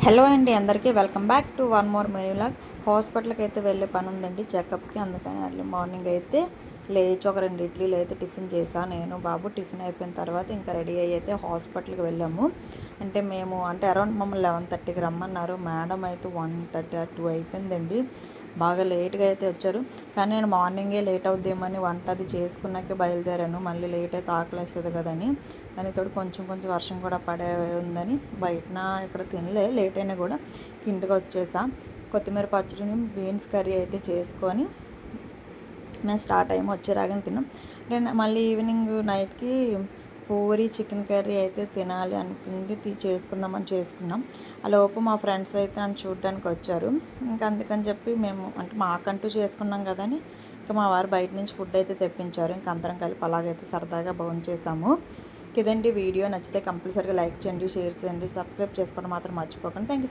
Hello అండి, అందరికీ welcome back to one more money vlog. హాస్పిటల్కి అయితే వెళ్ళే పని ఉందండి, చెకప్కి. అందుకని అర్లీ మార్నింగ్ అయితే లేచి ఒక 2 ఇడ్లీలు అయితే టిఫిన్ చేశాను. నేను బాబు టిఫిన్ అయిపోయిన తర్వాత ఇంకా రెడీ అయ్యి అయితే హాస్పిటల్కి వెళ్ళాము. అంటే అరౌండ్ మమ్మల్ని 11:30కి రమ్మన్నారు. మేడం అయితే 1:30 2 అయిపోయిందండి. బాగా లేట్గా అయితే వచ్చారు. కానీ నేను మార్నింగే లేట్ అవుద్దేమని వంట అది చేసుకున్నాకే బయలుదేరాను. మళ్ళీ లేట్ అయితే ఆకలేస్తుంది కదని. దానితో కొంచెం వర్షం కూడా పడే ఉందని బయటన ఇక్కడ తినలే. లేట్ అయినా కూడా ఇంటికి వచ్చేసా. కొత్తిమీర పచ్చడిని బీన్స్ కర్రీ అయితే చేసుకొని మేము స్టార్ట్ అయ్యాము. వచ్చేరాగానే తిన్నాం. నేను మళ్ళీ ఈవినింగ్ నైట్కి పూరి చికెన్ కర్రీ అయితే తినాలి అనుకుంది, చేసుకున్నాం. లోపు మా ఫ్రెండ్స్ అయితే నన్ను చూడడానికి వచ్చారు. ఇంకా అందుకని చెప్పి మేము మాకంటూ చేసుకున్నాం కదని ఇంకా మా వారు బయట నుంచి ఫుడ్ అయితే తెప్పించారు. ఇంకా అందరం కలిపి అలాగైతే సరదాగా భోంచేసాము. ఇదండి వీడియో. నచ్చితే కంపల్సరీగా లైక్ చేయండి, షేర్ చేయండి, సబ్స్క్రైబ్ చేసుకోవడం మాత్రం మర్చిపోకండి. Thank you.